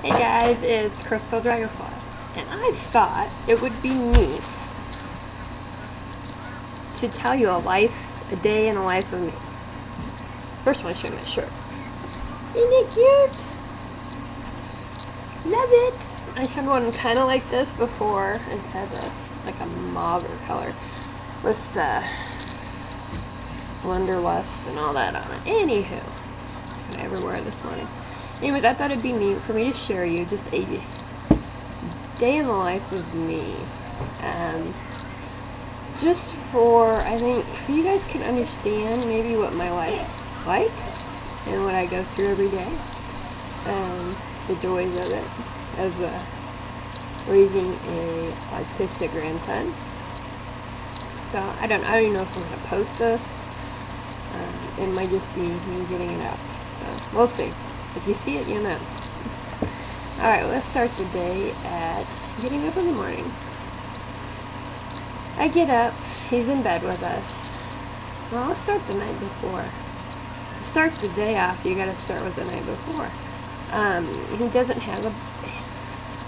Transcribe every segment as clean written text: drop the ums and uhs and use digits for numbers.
Hey guys, it's Crystal Dragonfly, and I thought it would be neat to tell you a day in the life of me. First I want to show you my shirt. Isn't it cute? Love it! I found one kind of like this before. It had like a mauve color with the Wanderlust and all that on it. Anywho, I'm everywhere this morning. Anyways, I thought it'd be neat for me to share you just a day in the life of me. Just for, I think, you guys can understand maybe what my life's like and what I go through every day. The joys of it, of raising a autistic grandson. So, I don't even know if I'm going to post this. It might just be me getting it out. So, we'll see. If you see it, you know. Alright, let's start the day at getting up in the morning. I get up, he's in bed with us. Well, let's start the night before. To start the day off, you gotta start with the night before. He doesn't have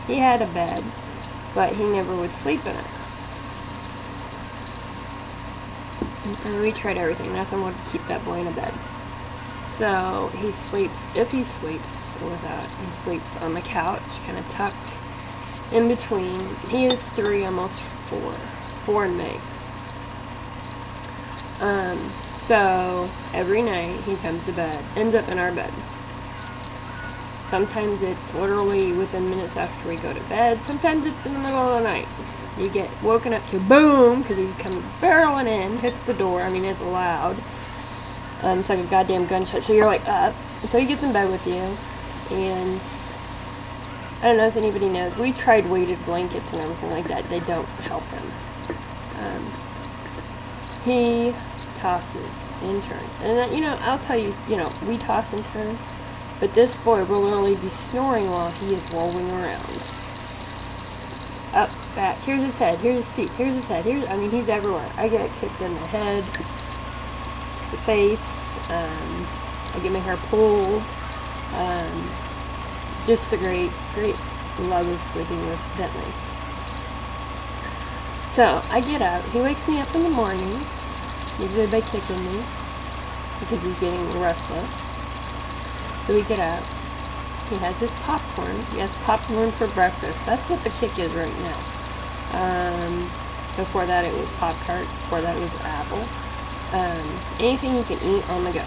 he had a bed, but he never would sleep in it. And we tried everything, nothing would keep that boy in a bed. So he sleeps, if he sleeps without, he sleeps on the couch, kind of tucked in between. He is 3, almost 4 in May. So every night he comes to bed, ends up in our bed. Sometimes it's literally within minutes after we go to bed. Sometimes it's in the middle of the night. You get woken up to boom, because he comes barreling in, hits the door. I mean, it's loud. It's like a goddamn gunshot. So you're like up. So he gets in bed with you, and I don't know if anybody knows. We tried weighted blankets and everything like that. They don't help him. He tosses and turns, and I'll tell you, we toss and turn, but this boy will literally be snoring while he is rolling around. Up, back. Here's his head. Here's his feet. Here's his head. He's everywhere. I get kicked in the head, the face. I get my hair pulled. Just the great love of sleeping with Bentley. So I get up. He wakes me up in the morning, usually by kicking me because he's getting restless. So we get up. He has his popcorn. He has popcorn for breakfast. That's what the kick is right now. Before that it was Pop-Tart. Before that it was apple. Anything you can eat on the go.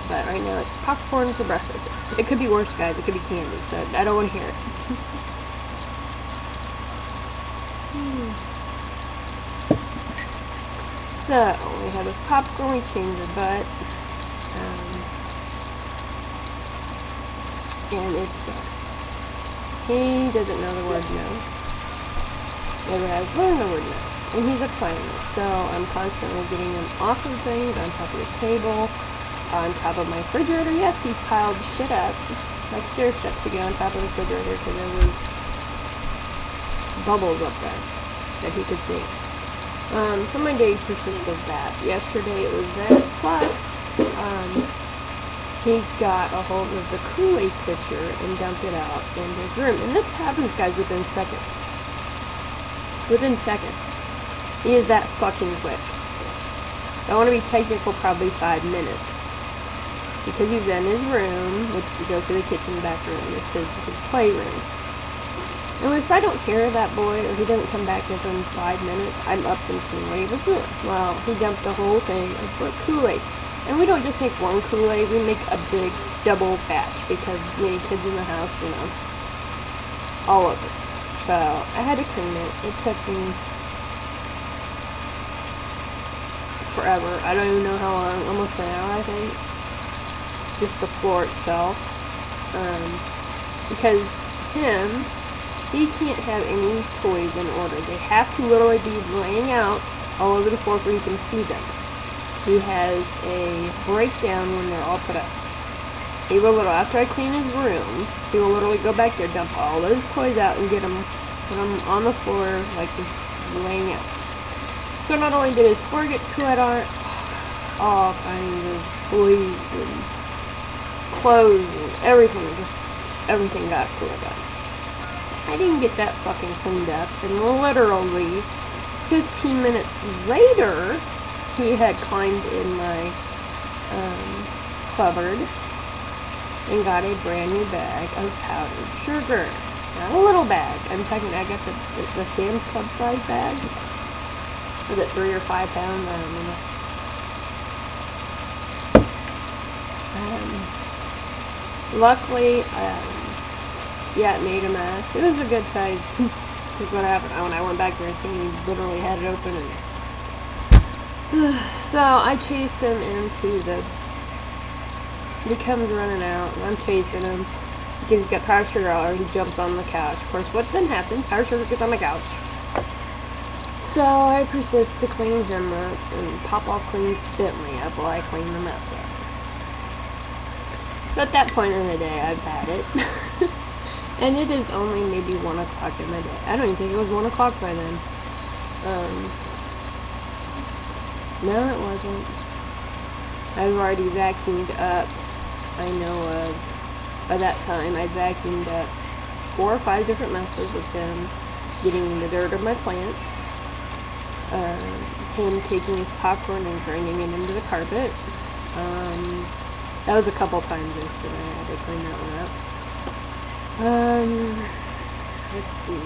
But right now it's popcorn for breakfast. It could be worse, guys. It could be candy. So I don't want to hear it. So we have this popcorn. We change our butt. And it starts. He doesn't know the word no. Never has learned the word no. And he's a climber, so I'm constantly getting him off of things, on top of the table, on top of my refrigerator. Yes, he piled shit up, like stair steps to get on top of the refrigerator because there was bubbles up there that he could see. So my day consists of that. Yesterday it was that, plus he got a hold of the Kool-Aid pitcher and dumped it out in his room. And this happens, guys, within seconds. Within seconds. He is that fucking quick. I want to be technical, probably 5 minutes. Because he's in his room, which you go through the kitchen back room. It's his playroom. And if I don't hear that boy, or he doesn't come back within 5 minutes, I'm up and seeing what he was doing. Well, he dumped the whole thing of Kool-Aid. And we don't just make one Kool-Aid, we make a big double batch because many kids in the house, all over. So I had to clean it. It took me forever. I don't even know how long, almost an hour, I think. Just the floor itself. Because he can't have any toys in order. They have to literally be laying out all over the floor so you can see them. He has a breakdown when they're all put up. He will after I clean his room, he will literally go back there, dump all those toys out, and put them on the floor like laying out. So not only did his floor get Kool-Aid on it, all kinds of toys and clothes and everything got Kool-Aid on it. I didn't get that fucking cleaned up, and literally 15 minutes later, he had climbed in my cupboard and got a brand new bag of powdered sugar. Not a little bag. I got the Sam's Club size bag. Was it 3 or 5 pounds? I don't know. Luckily, yeah, it made a mess. It was a good size. Because what happened when I went back there, he literally had it open, and so I chased him into the. He comes running out, and I'm chasing him because he's got powdered sugar all over. He jumps on the couch. Of course, what then happens? Powdered sugar gets on the couch. So I persist to clean him up, and Papa cleans Bentley up while I clean the mess up. So at that point in the day, I've had it. And it is only maybe 1 o'clock in the day. I don't even think it was 1 o'clock by then. No, it wasn't. I've already vacuumed up. I know of. By that time, I vacuumed up 4 or 5 different messes with him getting the dirt of my plants. Him taking his popcorn and grinding it into the carpet. That was a couple times yesterday. I had to clean that one up. Let's see.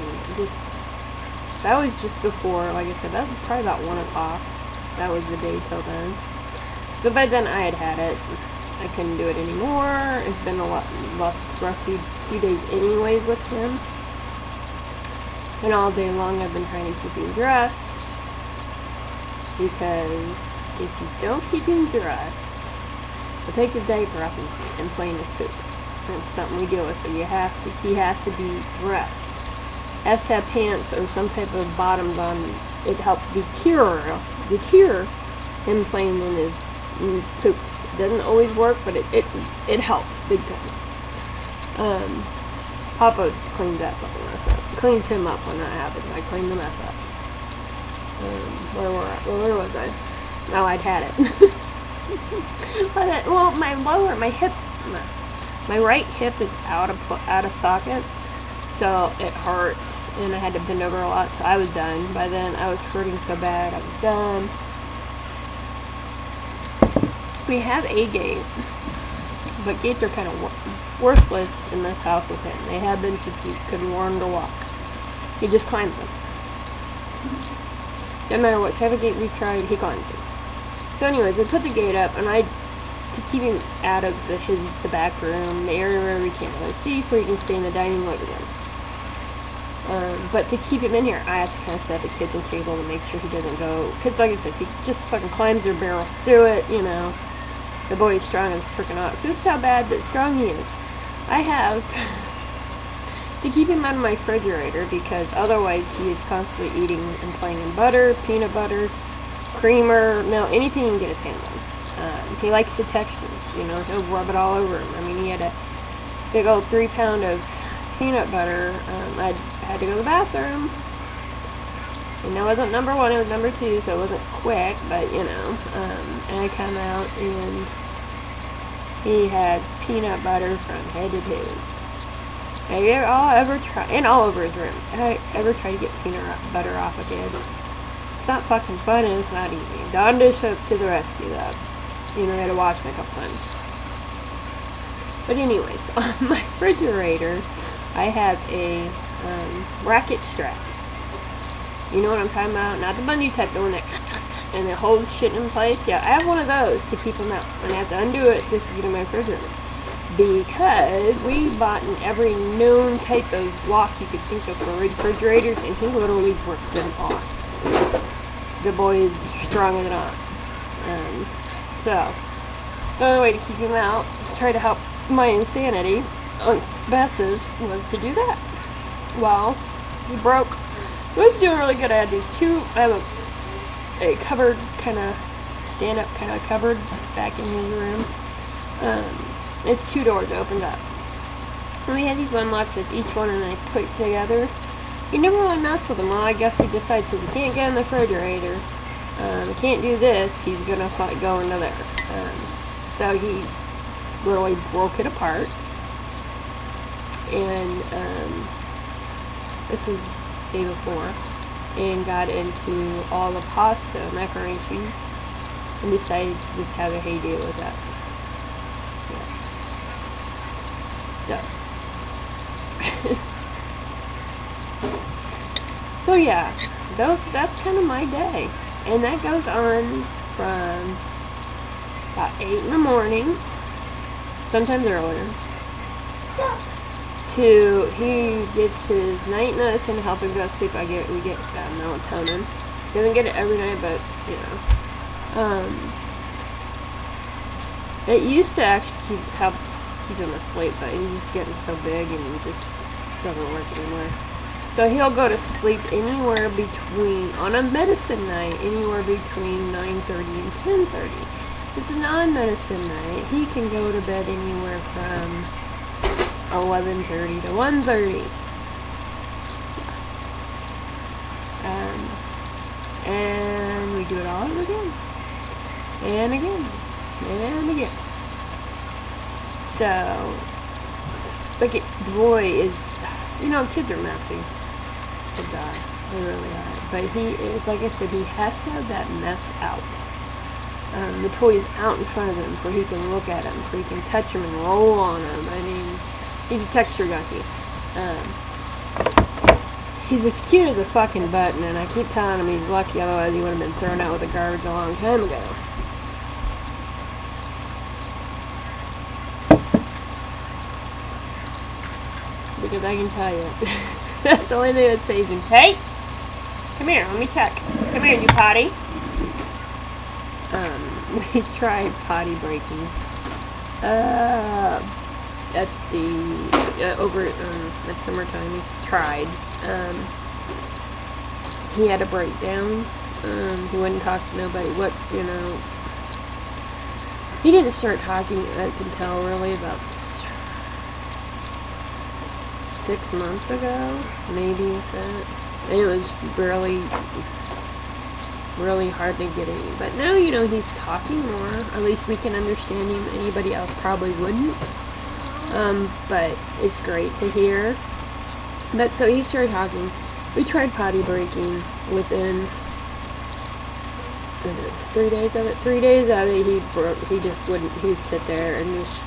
That was just before, like I said, that was probably about 1 o'clock. That was the day till then. So by then I had it. I couldn't do it anymore. It's been a rough few days anyways with him. And all day long I've been trying to keep him dressed. Because if you don't keep him dressed, he'll take his diaper off and play in his poop. And it's something we deal with, so he has to be dressed. Has to have pants or some type of bottoms on. It helps deter him playing in his poops. It doesn't always work, but it helps big time. Papa cleans that fucking mess up. Cleans him up when that happens. I clean the mess up. Where was I? Oh, I'd had it. Well, my hips, my right hip is out of socket, so it hurts, and I had to bend over a lot, so I was done. By then, I was hurting so bad, I was done. We have a gate, but gates are kind of worthless in this house with him. They have been since he could learn to walk. He just climbs them. No matter what type of gate we tried, he climbs it. So anyways, we put the gate up, and to keep him out of the back room, the area where we can't really see, so he can stay in the dining living room. But to keep him in here, I have to kind of set the kitchen table to make sure he doesn't go, because like I said, he just fucking climbs or barrels through it, you know. The boy is strong as a freaking ox. This is how bad that strong he is. I have to keep him out of my refrigerator, because otherwise he is constantly eating and playing in butter, peanut butter, creamer, milk, anything he can get his hands on. He likes the textures, you know, he'll rub it all over him. I mean, he had a big old 3 pound of peanut butter. I had to go to the bathroom, and that wasn't number 1, it was number 2, so it wasn't quick, but you know, and I come out and he has peanut butter from head to toe. Have you ever tried, and all over his room, have I ever tried to get peanut butter off a kid? It's not fucking fun, and it's not easy. Don Dish up to the rescue, though. You know, I had to wash me a couple times. But anyways, on my refrigerator, I have a racket strap. You know what I'm talking about? Not the bungee type, the one that and it holds shit in place. Yeah, I have one of those to keep them out. And I have to undo it just to get in my refrigerator. Because we bought in every known type of lock you could think of for refrigerators, and he literally ripped them off. The boy is strong as an ox. So, the only way to keep him out, to try to help my insanity on messes, was to do that. Well, he broke. He was doing really good. I had these two, I have a cupboard, kind of stand-up kind of cupboard back in his room. It's 2 doors opened up. And we had these one locks with each one, and they put together. You never really mess with them. Well, I guess he decides if he can't get in the refrigerator, he can't do this, he's gonna go into there. So he literally broke it apart, and this was the day before, and got into all the pasta, macaroni and cheese, and decided to just have a heyday with that. Yeah. So yeah, that's kind of my day, and that goes on from about 8 in the morning, sometimes earlier, to he gets his night medicine to help him go to sleep. We get melatonin. Doesn't get it every night, but you know, it used to actually help keep him asleep, but he's just getting so big and he just doesn't work anymore. So he'll go to sleep anywhere between, on a medicine night, anywhere between 9:30 and 10:30. It's a non-medicine night. He can go to bed anywhere from 11:30 to 1:30. And we do it all over again. And again. And again. So, like, the boy is, you know, kids are messy. They die. They really are. But he is, like I said, he has to have that mess out. The toy is out in front of him where he can look at him, where he can touch him and roll on him. I mean, he's a texture junkie. He's as cute as a fucking button, and I keep telling him he's lucky, otherwise he would have been thrown out with the garbage a long time ago. Because I can tell you, that's the only thing that saves him. Hey! Come here, let me check. Come here, you potty. We tried potty breaking. At the, over, at summertime, he's tried. He had a breakdown. He wouldn't talk to nobody. He didn't start talking, I can tell, really about 6 months ago, maybe that. And it was really hard to get in. But now, you know, he's talking more. At least we can understand him. Anybody else probably wouldn't. But it's great to hear. But so he started talking. We tried potty breaking within 3 days of it. 3 days of it, he just wouldn't, he'd sit there and just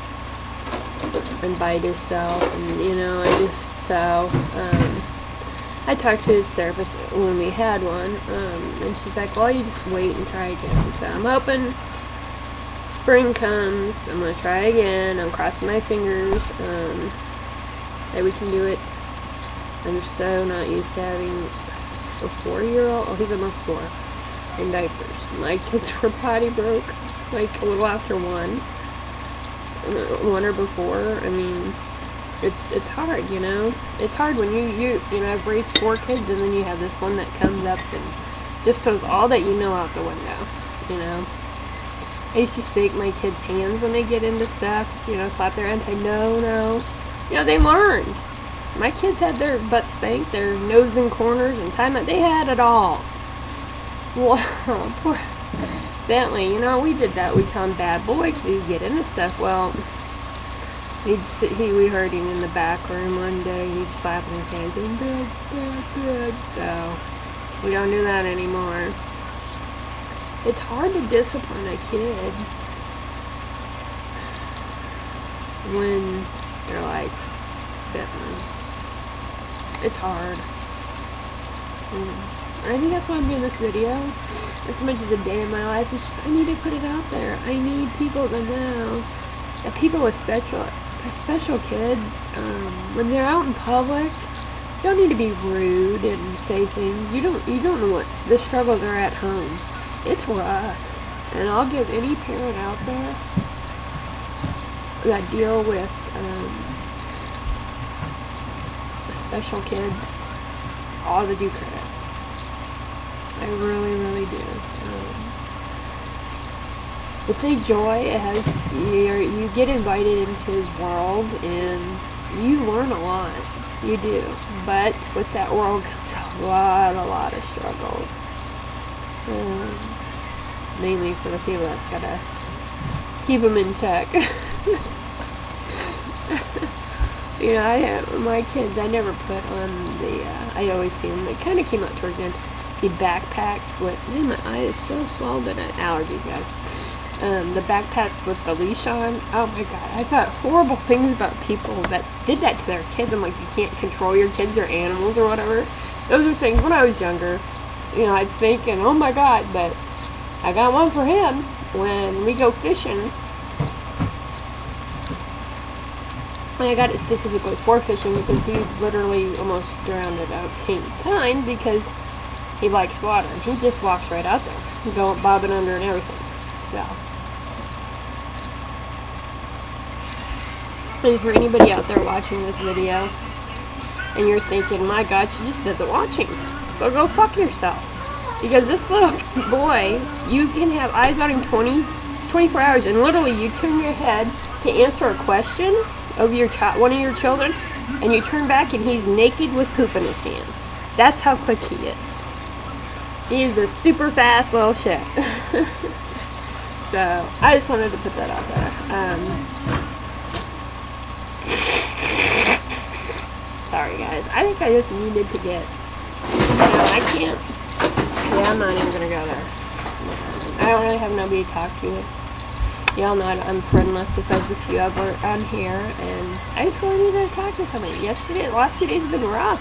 bite himself, and you know, I talked to his therapist when we had one, and she's like, well, you just wait and try again. So I'm hoping spring comes, I'm going to try again, I'm crossing my fingers, that we can do it. I'm so not used to having a 4-year-old, oh, he's almost 4, in diapers. My kids were potty broke, like, a little after 1 or before. I mean, it's hard, you know. It's hard when you know, I've raised 4 kids, and then you have this one that comes up and just throws all that you know out the window, you know. I used to spank my kids' hands when they get into stuff, you know, slap their hand and say, no. You know, they learned. My kids had their butt spanked, their nose in corners, and time they had it all. Wow, poor Bentley, you know, we did that. We call him bad boy because he'd get into stuff. Well, we heard him in the back room one day. He's slapping his hands saying, bad. So, we don't do that anymore. It's hard to discipline a kid when they're like bitten. It's hard. I think that's why I'm doing this video. As much as a day in my life, I need to put it out there. I need people to know that people with special kids, when they're out in public, you don't need to be rude and say things. You don't know what the struggles are at home. It's rough. And I'll give any parent out there that deal with special kids all the due credit. I really do. It's a joy. It has you get invited into his world and you learn a lot. You do. But with that world comes a lot of struggles. Mainly for the people that gotta keep them in check. you know, I had my kids, I never put on the, I always see them, it kind of came out towards the end, the backpacks with, man, my eye is so swollen, allergies, guys. The backpacks with the leash on, oh my god, I thought horrible things about people that did that to their kids. I'm like, you can't control your kids or animals or whatever. Those are things, when I was younger, you know, I'd think, and oh my god, but I got one for him when we go fishing. And I got it specifically for fishing because he literally almost drowned it out 10 times because he likes water, and he just walks right out there, going bobbing under and everything. So, and for anybody out there watching this video, and you're thinking, my God, she just doesn't watch him, so go fuck yourself. Because this little boy, you can have eyes on him 24 hours, and literally you turn your head to answer a question of your one of your children, and you turn back and he's naked with poop in his hand. That's how quick he is. He is a super fast little shit. So, I just wanted to put that out there. Sorry guys, I think I just needed to get, I can't, yeah, I'm not even gonna go there. I don't really have nobody to talk to. Y'all know I'm friendless besides a few of them on here, and I just really needed to talk to somebody. The last 2 days have been rough.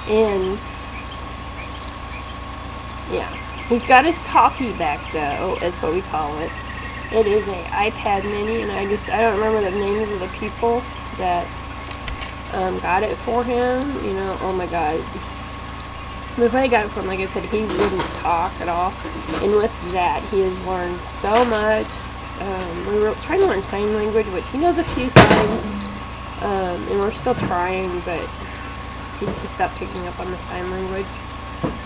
And, yeah. He's got his talkie back, though, is what we call it. It is an iPad mini, and I don't remember the names of the people that got it for him. You know, oh my god. Before I got it for him, like I said, he wouldn't talk at all. And with that, he has learned so much. We were trying to learn sign language, which he knows a few signs, and we're still trying, but he just stopped picking up on the sign language.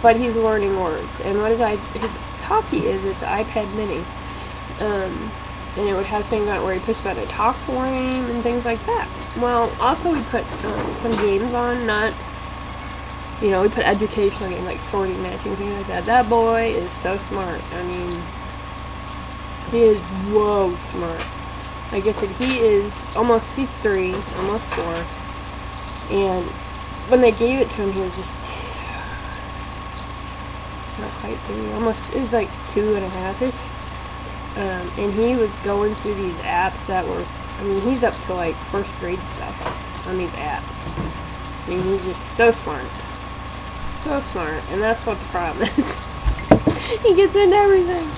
But he's learning words, and his talkie is, it's an iPad mini, and it would have things on it where he pushed button to talk for him, and things like that. Well, also we put some games on, not, you know, we put educational games, like sorting, matching, things like that. That boy is so smart. I mean, he is whoa smart. Like I said, he's 3, almost 4. And when they gave it to him, he was just not quite 3, almost, it was like 2.5-ish. And he was going through these apps that were, I mean, he's up to like first grade stuff on these apps. I mean, he's just so smart. So smart. And that's what the problem is. He gets into everything.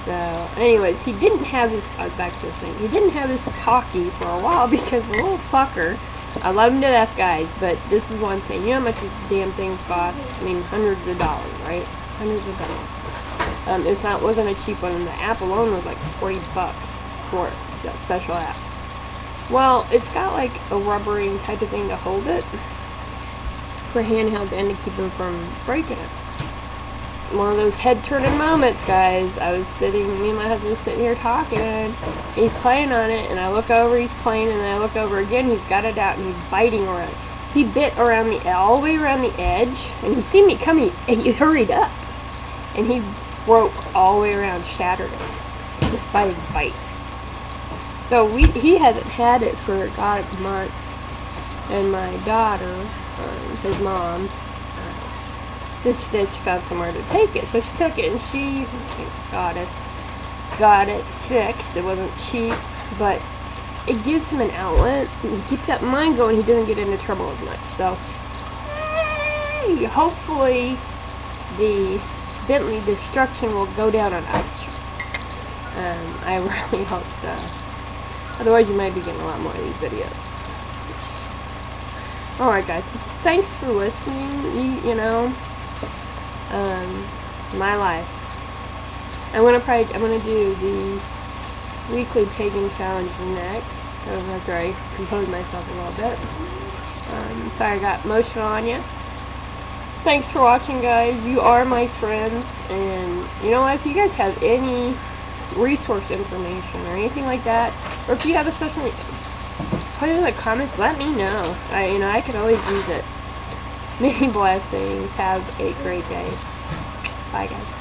So, anyways, he didn't have his, back to this thing, he didn't have his talkie for a while because the little fucker, I love him to death, guys, but this is what I'm saying. You know how much these damn things cost? I mean, hundreds of dollars, right? Hundreds of dollars. Wasn't a cheap one, and the app alone was like $40 for it, that special app. Well, it's got like a rubbering type of thing to hold it for handheld and to keep him from breaking it. One of those head-turning moments, guys. Me and my husband was sitting here talking, and he's playing on it, and I look over, he's playing, and then I look over again, he's got it out, and he's biting around. He bit around all the way around the edge, and he seen me coming, and he hurried up, and he broke all the way around, shattered it, just by his bite. So he hasn't had it for, God, months, and my daughter, his mom, this stitch found somewhere to take it, so she took it, and she, got it fixed. It wasn't cheap, but it gives him an outlet, and he keeps that mind going. He doesn't get into trouble as much. So, hey, hopefully the Bentley destruction will go down a notch. I really hope so. Otherwise, you might be getting a lot more of these videos. Alright, guys, thanks for listening. You know, my life. I'm gonna do the weekly pagan challenge next, so after I compose myself a little bit. Sorry I got emotional on you. Thanks for watching, guys. You are my friends, and you know what, if you guys have any resource information or anything like that, or if you have a special, put it in the comments, let me know. I can always use it. Many blessings. Have a great day. Bye, guys.